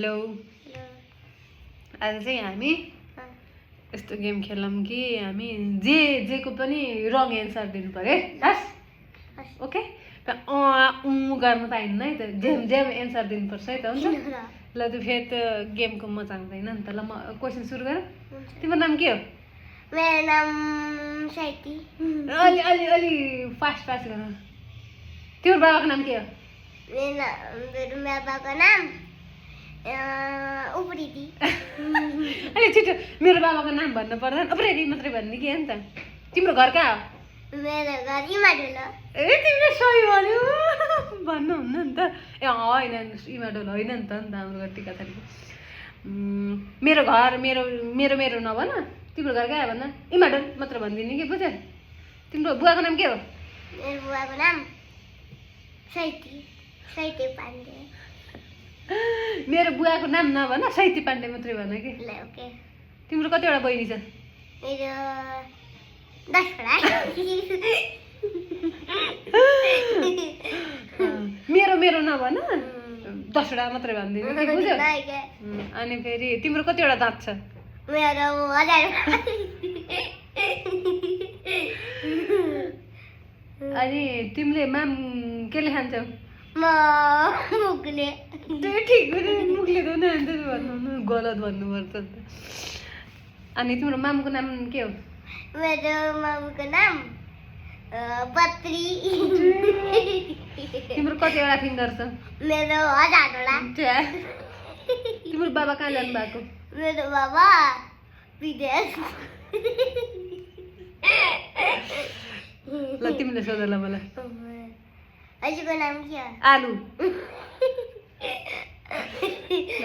hello आज चाहिँ हामी यस्तो गेम खेलौँ कि हामी जेको पनि रङ एन्सर दिनु पर्यो है ओके गर्नु पाइन्न है त जेम एन्सर दिनुपर्छ है त हुन्छ ल त्यो फेरि त्यो गेमको मजा आउँदैन नि त ल म क्वेसन सुरु गरेँ तिम्रो नाम के हो मेरो नाम साइती अलि अलि अलि फास्ट गर्नु तिम्रो बाबाको नाम के हो मेरो बाबाको नाम उप्रेती अलि छिटो मेरो बाबाको नाम भन्नु पर्दैन उप्रेती मात्रै भन्ने के हो नि त तिम्रो घर कहाँ हो मेरो घर इमाडोला ए तिमीले सही भन्यो भन्नुहुन्न नि त ए होइन इमाडोल होइन नि त हाम्रो घर टिकाथारीको मेरो घर मेरो मेरो मेरो नभन तिम्रो घर कहाँ भन इमाडोल मात्र भनिदिने कि बुझ्यो तिम्रो बुवाको नाम के हो मेरो बुवाको नाम साइती साइते पाण्डे मेरो बुवाको नाम नभन साइती पाण्डे मात्रै भन कि ल ओके तिम्रो कतिवटा बहिनी छ मेरो 10 मेरो मेरो नभन 10 वटा मात्रै भनिदिनु कि बुझ्यो अनि फेरि तिम्रो कतिवटा दाँत छ मेरो 1000 अनि तिमीले माम केले खान्छौ म मुखले त्यो ठिक मुखले त भन्नु गलत भन्नुपर्छ नि त अनि तिम्रो मामको नाम के हो मेरो मामुको नाम पत्री तिम्रो कतिवटा फिङ्गर छ मेरो 1000 वटा तिम्रो बाबा कहाँ जानु भएको मेरो बाबा विदेश ल तिमीले सोध ल मलाई हजुरको नाम के हो आलु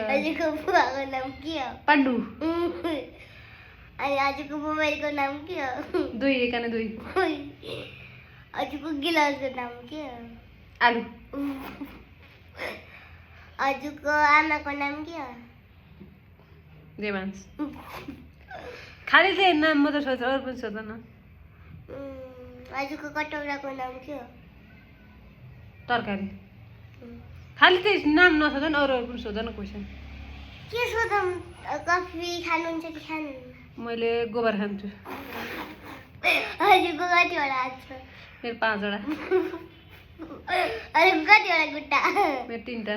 हजुरको बुवाको नाम के हो पाण्डु अनि हजुरको मोबाइलको नाम के हो 2 एकाने 2 हजुरको गिलासको नाम के हो आलु हजुरको आमाको नाम के हो देवांश खाली चाहिँ नाम मात्र सोच अरू पनि सोध न हजुरको कटौराको नाम के हो तरकारी खाली चाहिँ नाम नसोध न अरू पनि सोध न क्वेसन के सोधौँ कफी खानुहुन्छ कि खानुहुन्न मैले गोबर खान्छु हजुरको कतिवटा हात छ मेरो 5 वटा हजुरको कतिवटा खुट्टा मेरो 3टा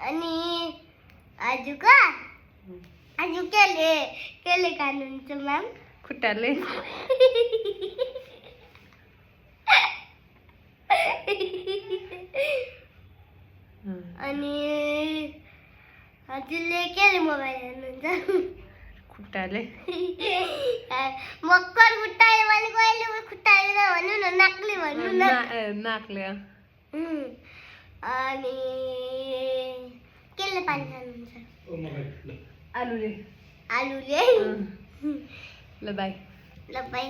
अनि हजुरको हजुर केले खानुहुन्छ म्याम खुट्टाले अनि हजुरले केले मोबाइल हेर्नुहुन्छ खुट्टाले मक्कर खुट्टाले भनेको अहिले खुट्टाले नभन्नु न नाकले भन्नु न नाकले अनि केले पानी खानुहुन्छ आलुले आलुले ल बाई ल बाई